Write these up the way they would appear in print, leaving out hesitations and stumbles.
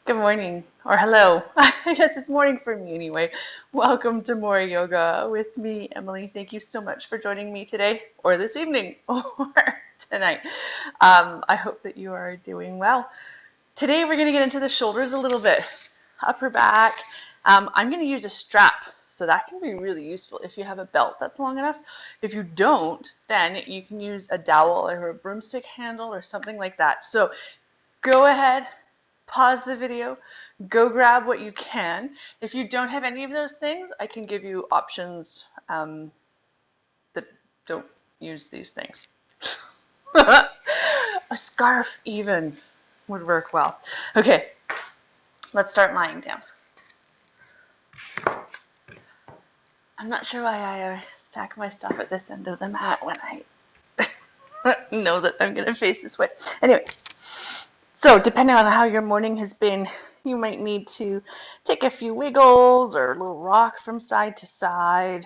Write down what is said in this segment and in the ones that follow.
Good morning, or hello. I guess it's morning for me anyway. Welcome to More Yoga with me, Emily. Thank you so much for joining me today, or this evening, or tonight. I hope that you are doing well. Today we're going to get into the shoulders a little bit, upper back. I'm going to use a strap, so that can be really useful if you have a belt that's long enough. If you don't, then you can use a dowel or a broomstick handle or something like that. So go ahead, pause the video, go grab what you can. If you don't have any of those things, I can give you options that don't use these things. A scarf even would work well. Okay, let's start lying down. I'm not sure why I stack my stuff at this end of the mat when I know that I'm going to face this way. Anyway, so depending on how your morning has been, you might need to take a few wiggles or a little rock from side to side.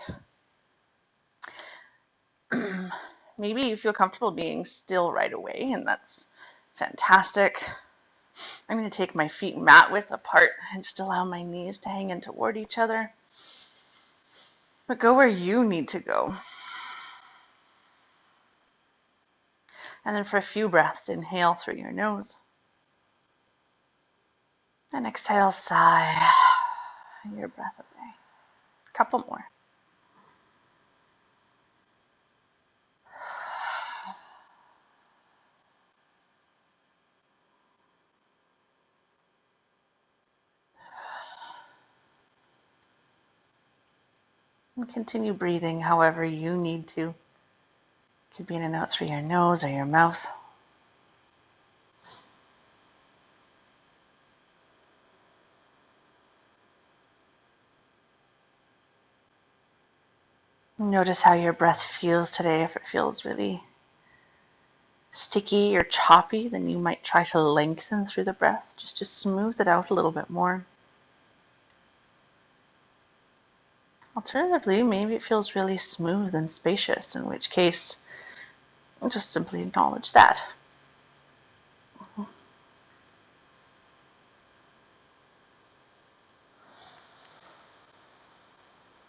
Maybe you feel comfortable being still right away, and that's fantastic. I'm going to take my feet mat width apart and just allow my knees to hang in toward each other. But go where you need to go. And then for a few breaths, inhale through your nose. And exhale, sigh your breath away. A couple more. And continue breathing however you need to. Could be in and out through your nose or your mouth. Notice how your breath feels today. If it feels really sticky or choppy, then you might try to lengthen through the breath just to smooth it out a little bit more. Alternatively, maybe it feels really smooth and spacious, in which case, I'll just simply acknowledge that.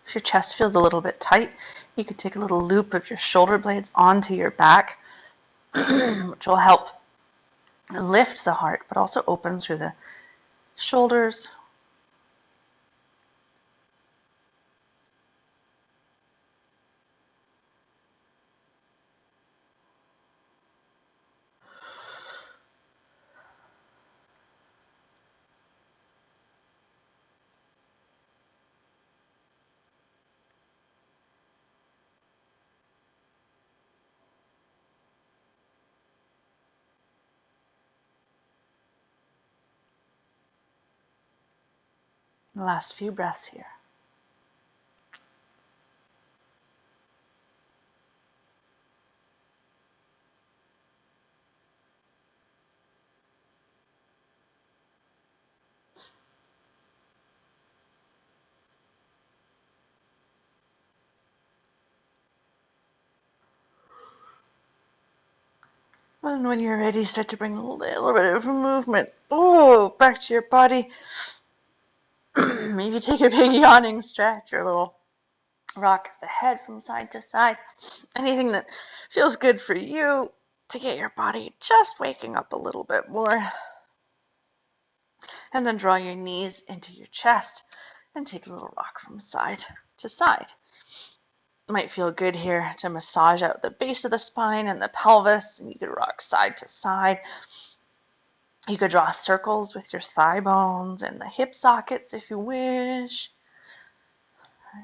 If your chest feels a little bit tight, you could take a little loop of your shoulder blades onto your back, which will help lift the heart, but also open through the shoulders. Last few breaths here. And when you're ready, start to bring a little bit of movement. Oh, back to your body. Maybe take a big yawning stretch or a little rock the head from side to side. Anything that feels good for you to get your body just waking up a little bit more. And then draw your knees into your chest and take a little rock from side to side. It might feel good here to massage out the base of the spine and the pelvis, and you could rock side to side. You could draw circles with your thigh bones and the hip sockets if you wish.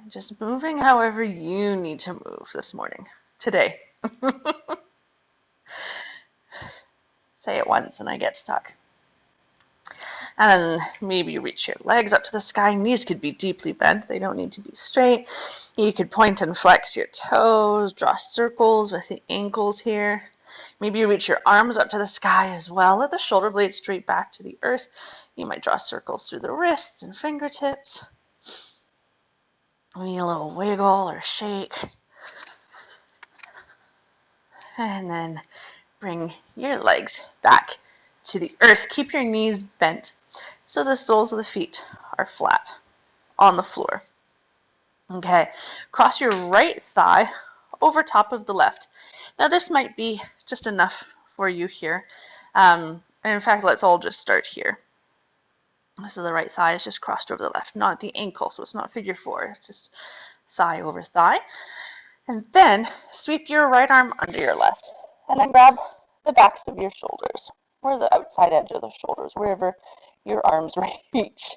Just moving however you need to move this morning, today. Say it once and I get stuck. And then maybe you reach your legs up to the sky. Knees could be deeply bent. They don't need to be straight. You could point and flex your toes, draw circles with the ankles here. Maybe you reach your arms up to the sky as well. Let the shoulder blades straight back to the earth. You might draw circles through the wrists and fingertips. Maybe a little wiggle or shake. And then bring your legs back to the earth. Keep your knees bent. so the soles of the feet are flat on the floor. Okay, cross your right thigh over top of the left. Now this might be just enough for you here. And in fact, let's all just start here. So the right thigh is just crossed over the left, not the ankle, so it's not figure four. It's just thigh over thigh. And then sweep your right arm under your left. And then grab the backs of your shoulders, or the outside edge of the shoulders, wherever your arms reach.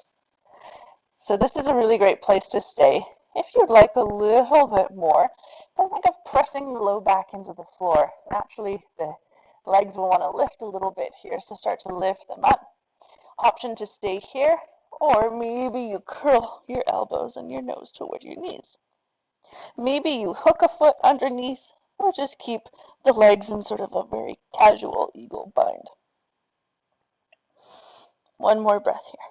So this is a really great place to stay. If you'd like a little bit more, then think of pressing the low back into the floor. Naturally, the legs will want to lift a little bit here, so start to lift them up. Option to stay here, or maybe you curl your elbows and your nose toward your knees. Maybe you hook a foot underneath, or just keep the legs in sort of a very casual eagle bind. One more breath here.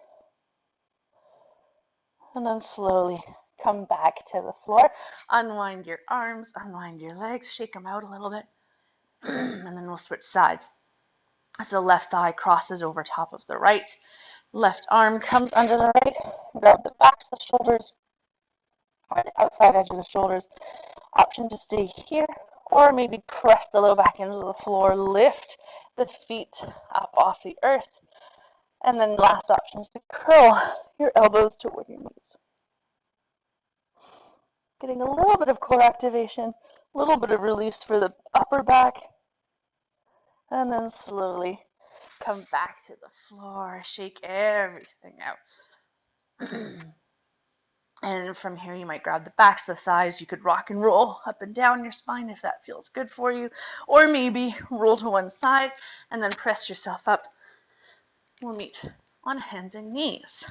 And then slowly come back to the floor. Unwind your arms, unwind your legs, shake them out a little bit. And then we'll switch sides. So left thigh crosses over top of the right. Left arm comes under the right. Grab the backs of the shoulders, or the outside edge of the shoulders. Option to stay here, or maybe press the low back into the floor. Lift the feet up off the earth. And then last option is to curl your elbows toward your knees. Getting a little bit of core activation, a little bit of release for the upper back, and then slowly come back to the floor. Shake everything out. And from here, you might grab the backs of the thighs. You could rock and roll up and down your spine if that feels good for you. Or maybe roll to one side and then press yourself up. We'll meet on hands and knees.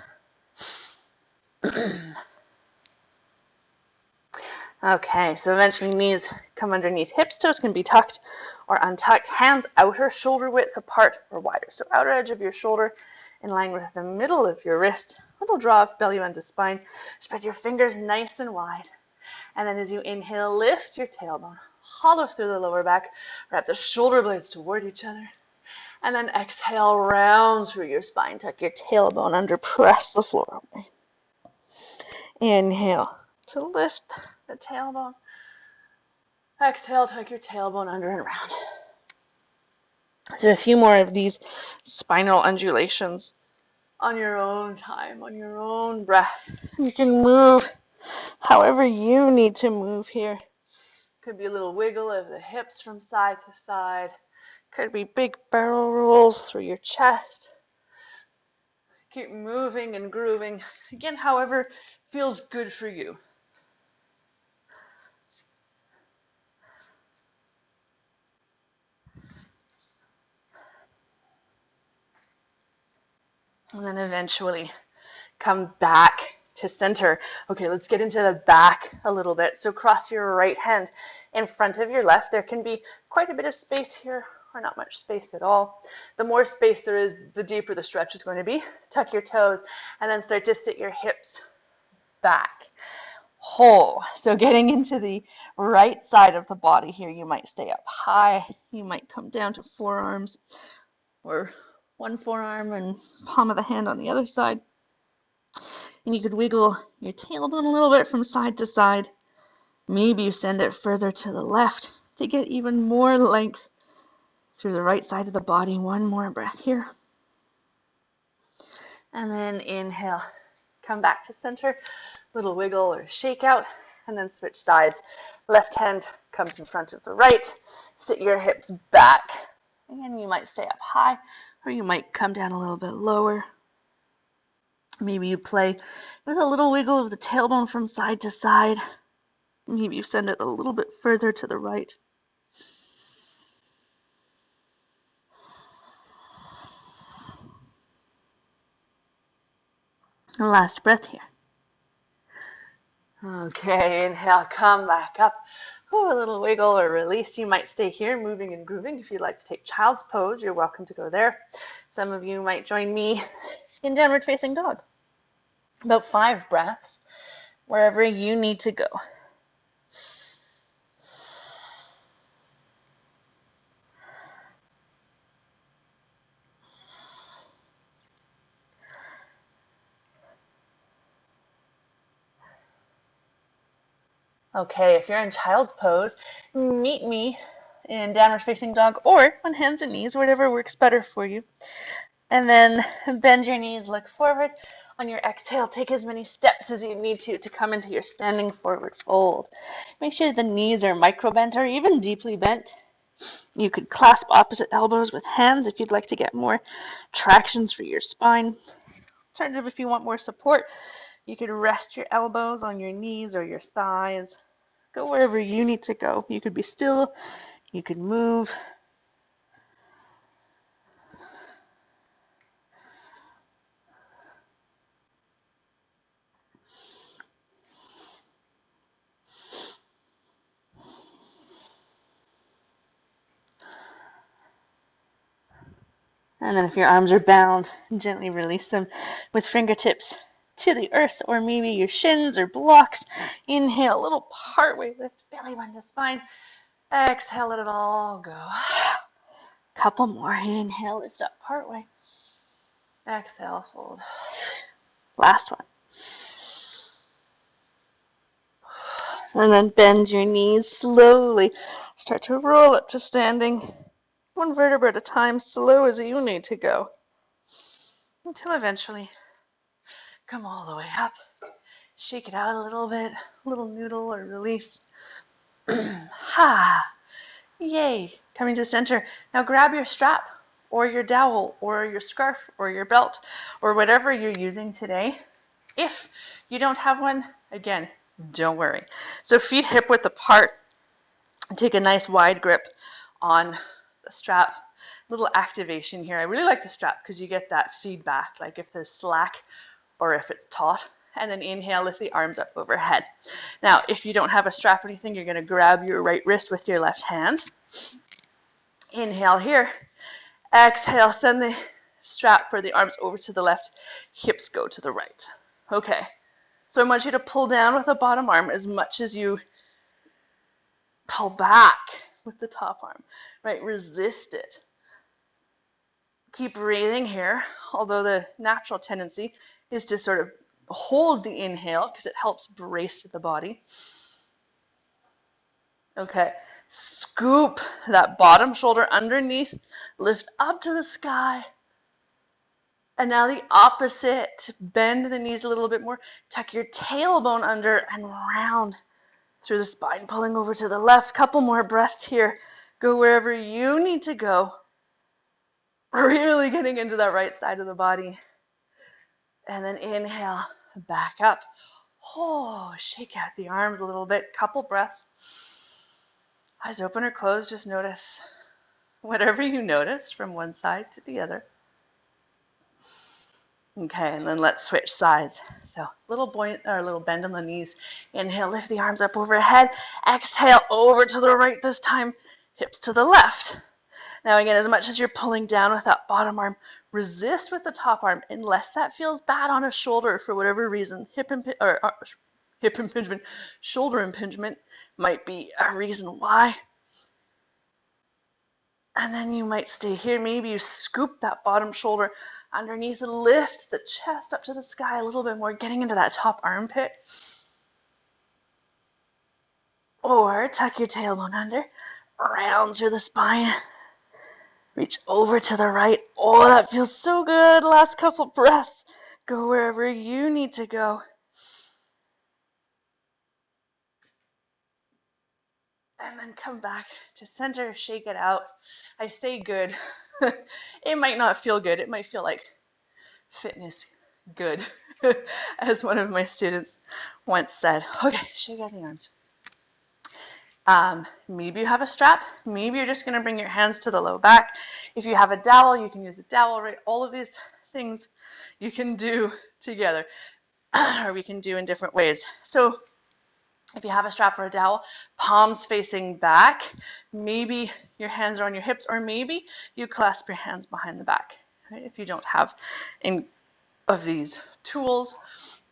Okay, so eventually knees come underneath hips, toes can be tucked or untucked, hands outer shoulder width apart or wider. So outer edge of your shoulder in line with the middle of your wrist, little draw of belly button to spine. Spread your fingers nice and wide. And then as you inhale, lift your tailbone, hollow through the lower back, wrap the shoulder blades toward each other. And then exhale, round through your spine, tuck your tailbone under, press the floor away. Inhale to lift the tailbone. Exhale, tuck your tailbone under and around. So a few more of these spinal undulations on your own time, on your own breath. You can move however you need to move here. Could be a little wiggle of the hips from side to side. Could be big barrel rolls through your chest. Keep moving and grooving. Again, however feels good for you. And then eventually come back to center. Okay, let's get into the back a little bit. So cross your right hand in front of your left. There can be quite a bit of space here, or not much space at all. The more space there is, the deeper the stretch is going to be. Tuck your toes and then start to sit your hips back. Whole. So getting into the right side of the body here, you might stay up high. You might come down to forearms, or one forearm and palm of the hand on the other side. And you could wiggle your tailbone a little bit from side to side. Maybe you send it further to the left to get even more length through the right side of the body. One more breath here. And then inhale. Come back to center. Little wiggle or shake out. And then switch sides. Left hand comes in front of the right. Sit your hips back. Again, you might stay up high, or you might come down a little bit lower. Maybe you play with a little wiggle of the tailbone from side to side. Maybe you send it a little bit further to the right. And last breath here. Okay, inhale, come back up. Ooh, a little wiggle or release. You might stay here, moving and grooving. If you'd like to take child's pose, you're welcome to go there. Some of you might join me in downward facing dog. About 5 breaths, wherever you need to go. Okay, if you're in child's pose, meet me in downward facing dog or on hands and knees, whatever works better for you. And then bend your knees, look forward. On your exhale, take as many steps as you need to come into your standing forward fold. Make sure the knees are micro bent or even deeply bent. You could clasp opposite elbows with hands if you'd like to get more traction through your spine. Alternative, if you want more support, you could rest your elbows on your knees or your thighs. Go wherever you need to go. You could be still, you could move. And then if your arms are bound, gently release them with fingertips to the earth or maybe your shins or blocks. Inhale, little partway lift, belly button to spine. Exhale, let it all go. Couple more. Inhale, lift up partway. Exhale, fold. Last one. And then bend your knees slowly. Start to roll up to standing. One vertebra at a time, slow as you need to go. Until eventually come all the way up. Shake it out a little bit, a little noodle or release. Ha! Yay! Coming to center. Now grab your strap or your dowel or your scarf or your belt or whatever you're using today. If you don't have one, again, don't worry. So feet hip width apart. Take a nice wide grip on the strap. Little activation here. I really like the strap because you get that feedback, like if there's slack or if it's taut. And then inhale, lift the arms up overhead. Now, if you don't have a strap or anything, you're going to grab your right wrist with your left hand. Inhale here. Exhale, send the strap for the arms over to the left. Hips go to the right. Okay. So I want you to pull down with the bottom arm as much as you pull back with the top arm, right? Resist it. Keep breathing here, although the natural tendency is to sort of hold the inhale because it helps brace the body. Okay, scoop that bottom shoulder underneath, lift up to the sky. And now the opposite, bend the knees a little bit more, tuck your tailbone under and round through the spine, pulling over to the left. Couple more breaths here. Go wherever you need to go. Really getting into that right side of the body. And then inhale, back up. Oh, shake out the arms a little bit. Couple breaths. Eyes open or closed, just notice whatever you notice from one side to the other. Okay, and then let's switch sides. So little bend on the knees. Inhale, lift the arms up overhead. Exhale, over to the right this time. Hips to the left. Now again, as much as you're pulling down with that bottom arm, resist with the top arm unless that feels bad on a shoulder for whatever reason. Hip impingement, shoulder impingement might be a reason why. And then you might stay here. Maybe you scoop that bottom shoulder underneath and lift the chest up to the sky a little bit more, getting into that top armpit. Or tuck your tailbone under, round through the spine. Reach over to the right. Oh, that feels so good. Last couple breaths. Go wherever you need to go. And then come back to center, shake it out. I say good. It might not feel good. It might feel like fitness good, as one of my students once said. Okay, shake out the arms. Maybe you have a strap. Maybe you're just going to bring your hands to the low back. If you have a dowel, you can use a dowel, right? All of these things you can do together, or we can do in different ways. So if you have a strap or a dowel, palms facing back, maybe your hands are on your hips, or maybe you clasp your hands behind the back, right? If you don't have any of these tools,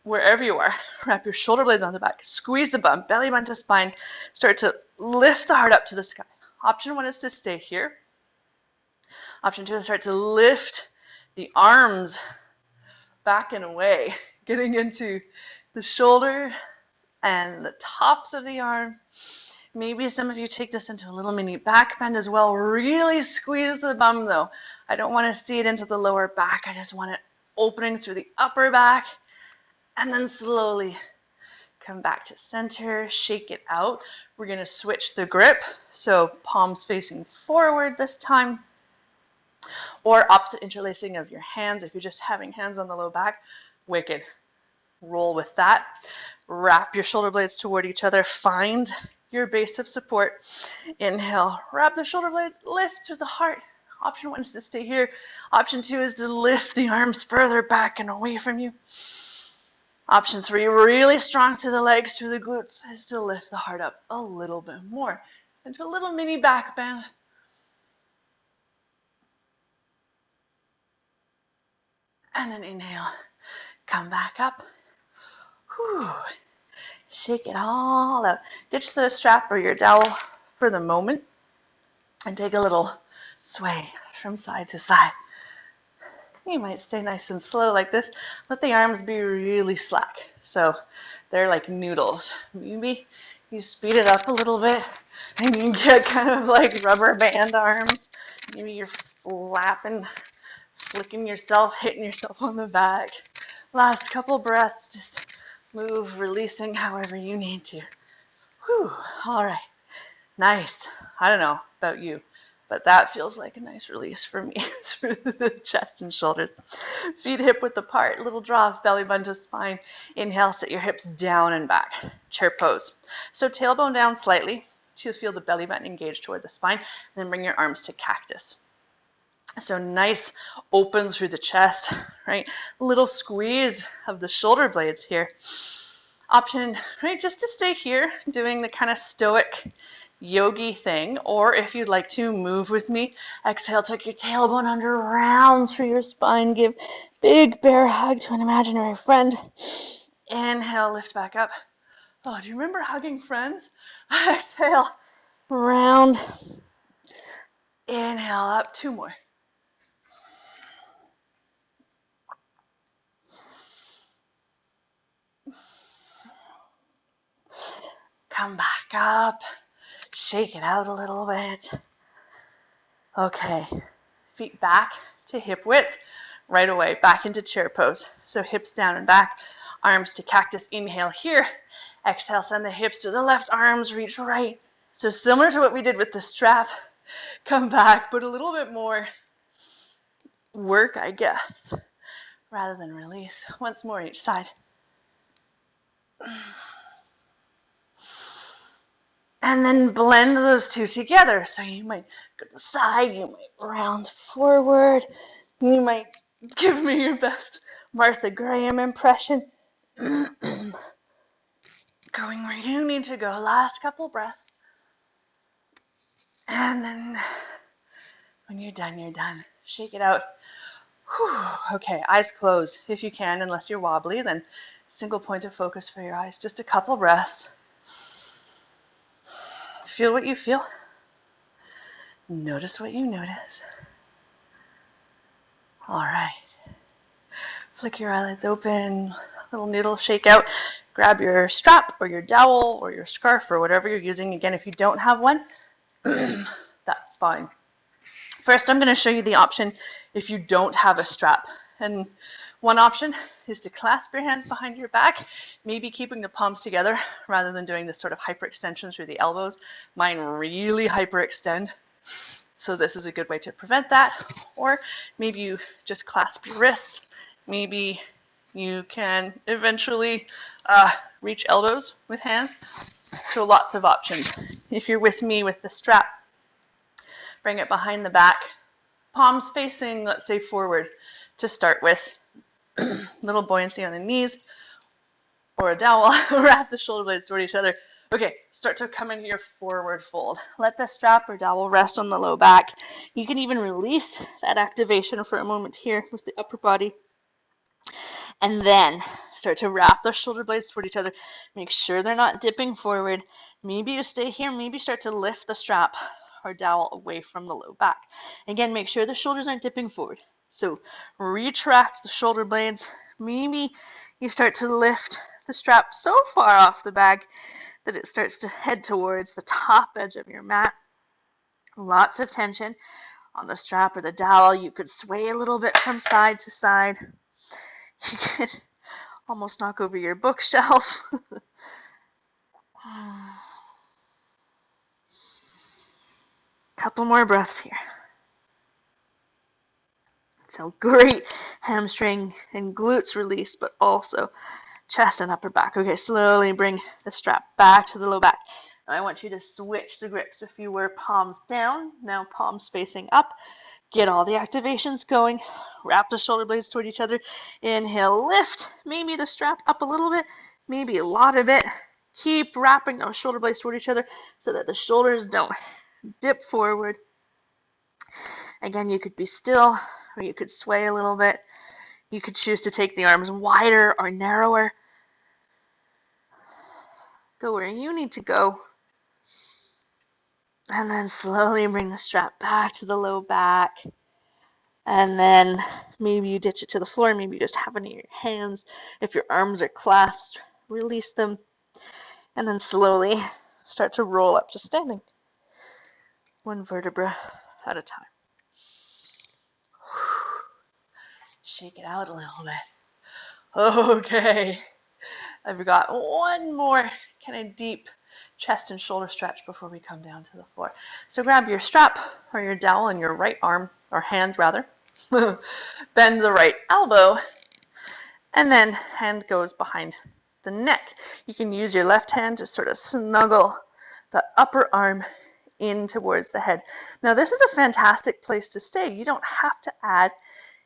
wherever you are, wrap your shoulder blades on the back, squeeze the bum, belly button to spine, start to lift the heart up to the sky. Option one is to stay here. Option two is start to lift the arms back and away, getting into the shoulder and the tops of the arms. Maybe some of you take this into a little mini back bend as well. Really squeeze the bum though. I don't want to see it into the lower back. I just want it opening through the upper back, and then slowly come back to center, shake it out. We're going to switch the grip. So palms facing forward this time, or opposite interlacing of your hands. If you're just having hands on the low back, wicked. Roll with that. Wrap your shoulder blades toward each other. Find your base of support. Inhale, wrap the shoulder blades, lift to the heart. Option 1 is to stay here. Option 2 is to lift the arms further back and away from you. Option 3, really strong through the legs, through the glutes, is to lift the heart up a little bit more into a little mini back bend. And then inhale, come back up. Whew. Shake it all out. Ditch the strap or your dowel for the moment and take a little sway from side to side. You might stay nice and slow like this. Let the arms be really slack. So they're like noodles. Maybe you speed it up a little bit and you get kind of like rubber band arms. Maybe you're flapping, flicking yourself, hitting yourself on the back. Last couple breaths, just move, releasing however you need to. Whew, all right, nice. I don't know about you, but that feels like a nice release for me through the chest and shoulders. Feet hip width apart, little draw of belly button to spine. Inhale, sit your hips down and back. Chair pose. So tailbone down slightly to feel the belly button engage toward the spine, and then bring your arms to cactus. So nice open through the chest, right? Little squeeze of the shoulder blades here. Option, right, just to stay here doing the kind of stoic yogi thing, or if you'd like to move with me, exhale, tuck your tailbone under, round through your spine, give big bear hug to an imaginary friend. Inhale, lift back up. Oh, do you remember hugging friends? Exhale, round. Inhale, up, 2 more. Come back up. Shake it out a little bit. Okay, feet back to hip width. Right away, back into chair pose. So hips down and back, arms to cactus. Inhale here. Exhale, send the hips to the left, arms reach right. So similar to what we did with the strap, come back, put a little bit more work, I guess, rather than release. Once more each side. And then blend those two together. So you might go to the side, you might round forward, you might give me your best Martha Graham impression. Going where you need to go. Last couple breaths. And then when you're done, you're done. Shake it out. Whew. Okay, eyes closed if you can, unless you're wobbly, then single point of focus for your eyes. Just a couple breaths. Feel what you feel. Notice what you notice. All right. Flick your eyelids open, little noodle shake out. Grab your strap or your dowel or your scarf or whatever you're using. Again, if you don't have one, that's fine. First, I'm going to show you the option if you don't have a strap. And one option is to clasp your hands behind your back, maybe keeping the palms together rather than doing this sort of hyperextension through the elbows. Mine really hyperextend, so this is a good way to prevent that. Or maybe you just clasp your wrists. Maybe you can eventually reach elbows with hands. So lots of options. If you're with me with the strap, bring it behind the back, palms facing, let's say, forward to start with. Little buoyancy on the knees, or a dowel. Wrap the shoulder blades toward each other. Okay, start to come into your forward fold. Let the strap or dowel rest on the low back. You can even release that activation for a moment here with the upper body. And then start to wrap the shoulder blades toward each other. Make sure they're not dipping forward. Maybe you stay here. Maybe start to lift the strap or dowel away from the low back. Again, make sure the shoulders aren't dipping forward. So retract the shoulder blades. Maybe you start to lift the strap so far off the bag that it starts to head towards the top edge of your mat. Lots of tension on the strap or the dowel. You could sway a little bit from side to side. You could almost knock over your bookshelf. Couple more breaths here. So great hamstring and glutes release, but also chest and upper back. Okay, slowly bring the strap back to the low back. Now I want you to switch the grips. If you were palms down, now palms facing up. Get all the activations going. Wrap the shoulder blades toward each other. Inhale, lift. Maybe the strap up a little bit, maybe a lot of it. Keep wrapping those shoulder blades toward each other so that the shoulders don't dip forward. Again, you could be still, or you could sway a little bit. You could choose to take the arms wider or narrower. Go where you need to go. And then slowly bring the strap back to the low back. And then maybe you ditch it to the floor. Maybe you just have it in your hands. If your arms are clasped, release them. And then slowly start to roll up to standing. One vertebra at a time. Shake it out a little bit. Okay. I've got one more kind of deep chest and shoulder stretch before we come down to the floor. So grab your strap or your dowel in your right arm, or hand rather. Bend the right elbow, and then hand goes behind the neck. You can use your left hand to sort of snuggle the upper arm in towards the head. Now this is a fantastic place to stay. You don't have to add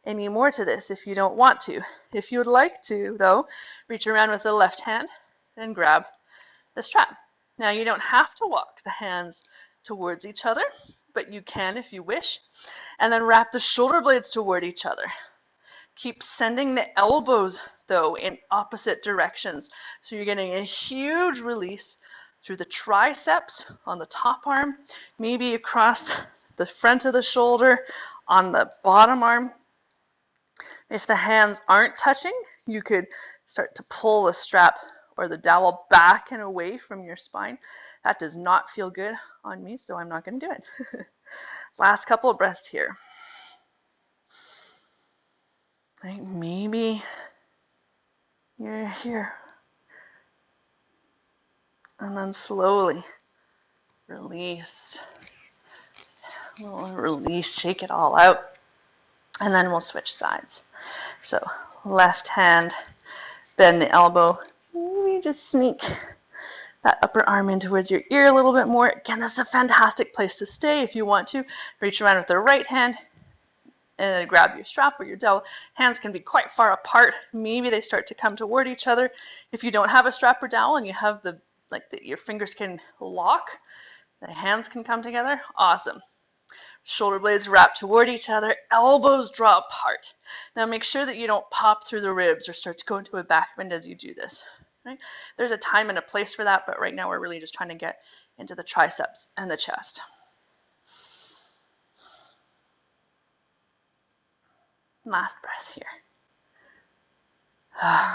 any more to this if you don't want to. If you would like to, though, reach around with the left hand and grab the strap. Now you don't have to walk the hands towards each other, but you can if you wish. And then wrap the shoulder blades toward each other. Keep sending the elbows, though, in opposite directions. So you're getting a huge release through the triceps on the top arm, maybe across the front of the shoulder on the bottom arm. If the hands aren't touching, you could start to pull the strap or the dowel back and away from your spine. That does not feel good on me, so I'm not going to do it. Last couple of breaths here. Right, maybe you're here. And then slowly release. Release, shake it all out. And then we'll switch sides. So left hand, bend the elbow. Maybe just sneak that upper arm in towards your ear a little bit more. Again, this is a fantastic place to stay if you want to. Reach around with the right hand and then grab your strap or your dowel. Hands can be quite far apart. Maybe they start to come toward each other. If you don't have a strap or dowel and you have your fingers can lock, the hands can come together. Awesome. Shoulder blades wrap toward each other, elbows draw apart. Now make sure that you don't pop through the ribs or start to go into a back bend as you do this. Right? There's a time and a place for that, but right now we're really just trying to get into the triceps and the chest. Last breath here.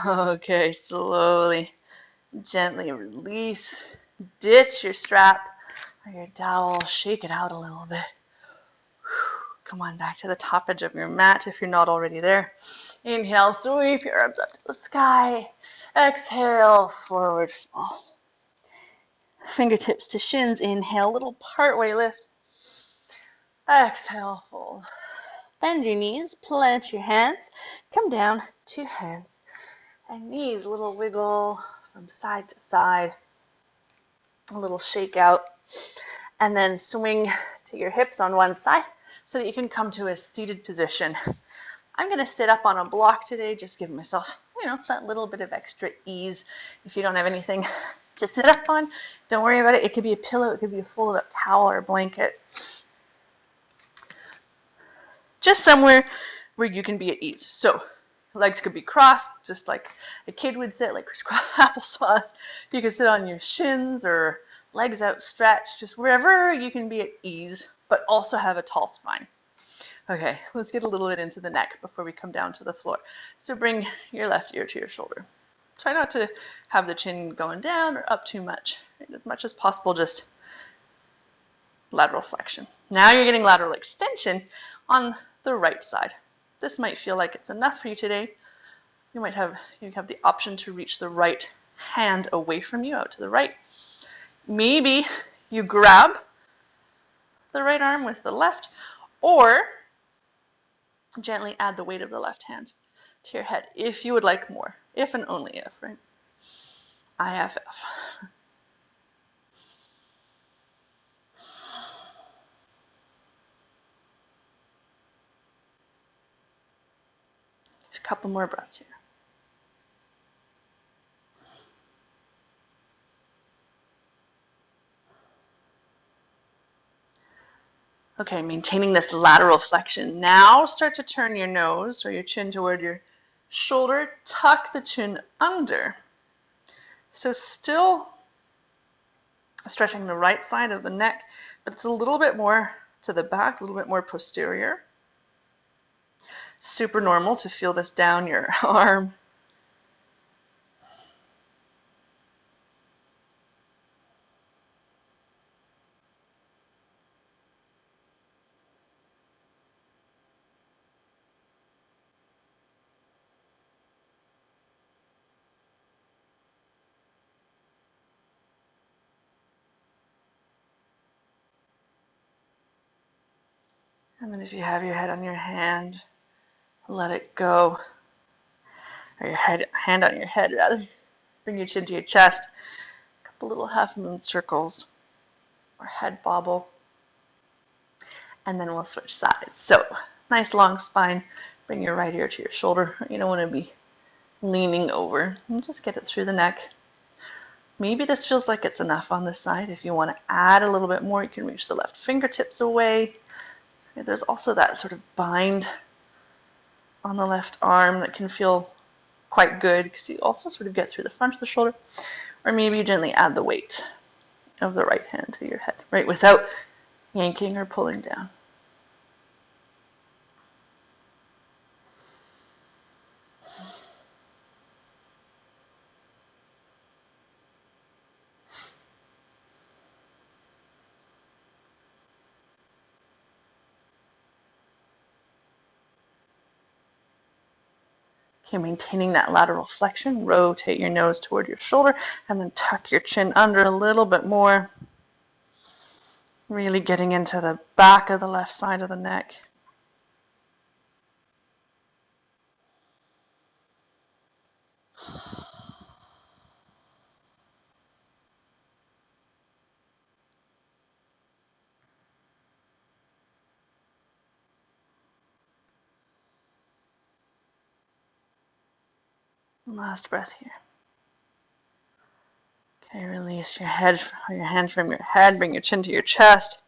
Okay, slowly, gently release. Ditch your strap or your dowel. Shake it out a little bit. Come on back to the top edge of your mat if you're not already there. Inhale, sweep your arms up to the sky. Exhale, forward fold. Fingertips to shins. Inhale, little partway lift. Exhale, fold. Bend your knees, plant your hands. Come down to hands and knees. Little wiggle from side to side. A little shake out. And then swing to your hips on one side so that you can come to a seated position. I'm going to sit up on a block today, just give myself, that little bit of extra ease. If you don't have anything to sit up on, don't worry about it. It could be a pillow, it could be a folded up towel or a blanket. Just somewhere where you can be at ease. So legs could be crossed, just like a kid would sit, like applesauce. You could sit on your shins or legs outstretched, just wherever you can be at ease, but also have a tall spine. Okay, let's get a little bit into the neck before we come down to the floor. So bring your left ear to your shoulder. Try not to have the chin going down or up too much. Right? As much as possible, just lateral flexion. Now you're getting lateral extension on the right side. This might feel like it's enough for you today. You have the option to reach the right hand away from you, out to the right. Maybe you grab the right arm with the left, or gently add the weight of the left hand to your head if you would like more. If and only if, right? IFF. A couple more breaths here. Okay, maintaining this lateral flexion. Now start to turn your nose or your chin toward your shoulder. Tuck the chin under. So still stretching the right side of the neck, but it's a little bit more to the back, a little bit more posterior. Super normal to feel this down your arm. And then if you have your head on your hand, let it go. Or your hand on your head, rather. Bring your chin to your chest. A couple little half moon circles or head bobble. And then we'll switch sides. So, nice long spine. Bring your right ear to your shoulder. You don't want to be leaning over. And just get it through the neck. Maybe this feels like it's enough on this side. If you want to add a little bit more, you can reach the left fingertips away. There's also that sort of bind on the left arm that can feel quite good because you also sort of get through the front of the shoulder. Or maybe you gently add the weight of the right hand to your head, right, without yanking or pulling down. Okay, maintaining that lateral flexion, rotate your nose toward your shoulder and then tuck your chin under a little bit more. Really getting into the back of the left side of the neck. Last breath here. Okay, release your hand from your head, bring your chin to your chest.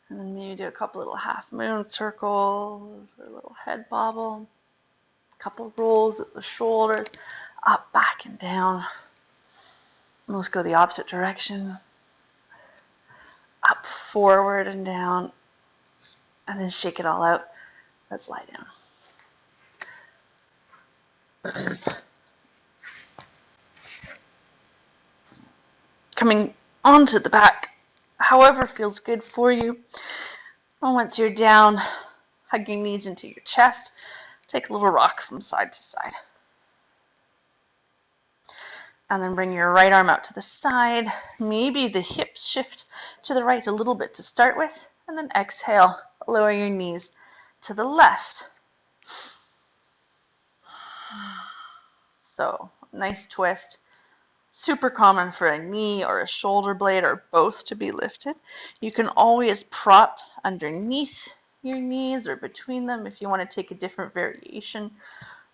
And then maybe do a couple little half moon circles, or a little head bobble. A couple rolls at the shoulders, up, back, and down. And let's go the opposite direction. Up, forward, and down. And then shake it all out. Let's lie down. Coming onto the back, however feels good for you. And once you're down, hug your knees into your chest. Take a little rock from side to side. And then bring your right arm out to the side. Maybe the hips shift to the right a little bit to start with. And then exhale, lower your knees to the left. So, nice twist. Super common for a knee or a shoulder blade or both to be lifted. You can always prop underneath your knees or between them if you want to take a different variation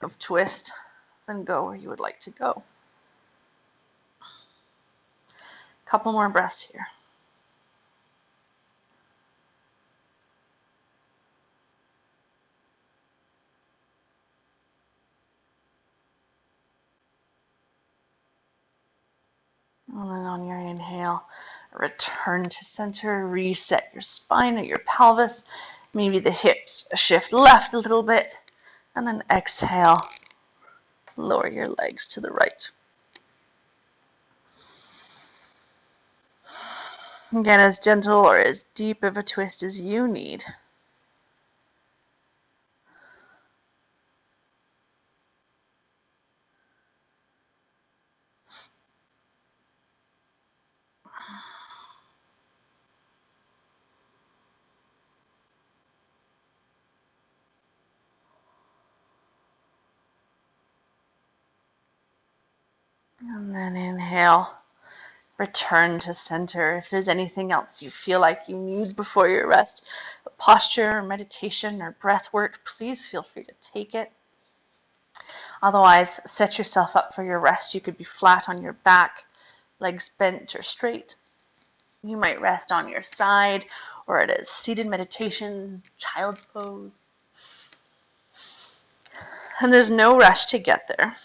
of twist, then go where you would like to go. Couple more breaths here. And then on your inhale, return to center, reset your spine or your pelvis. Maybe the hips shift left a little bit. And then exhale, Lower your legs to the right. Again, as gentle or as deep of a twist as you need. And then inhale. Return to center. If there's anything else you feel like you need before your rest, posture or meditation or breath work, please feel free to take it. Otherwise, set yourself up for your rest. You could be flat on your back, legs bent or straight. You might rest on your side or at a seated meditation, child's pose. And there's no rush to get there.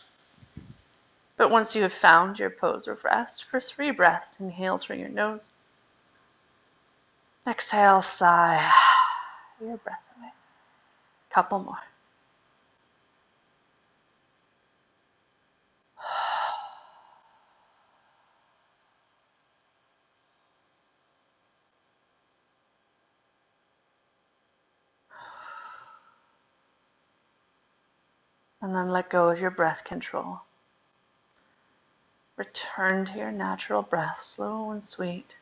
But once you have found your pose of rest, for 3 breaths, inhale through your nose. Exhale, sigh your breath away. Couple more. And then let go of your breath control. Return to your natural breath, slow and sweet.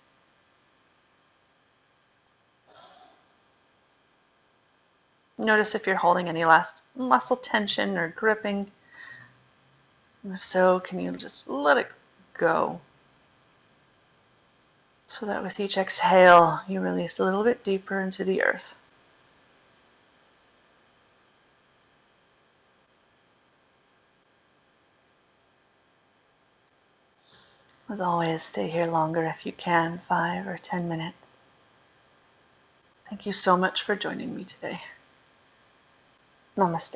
Notice if you're holding any last muscle tension or gripping. And if so, can you just let it go? So that with each exhale, you release a little bit deeper into the earth. As always, stay here longer if you can, 5 or 10 minutes. Thank you so much for joining me today. Namaste.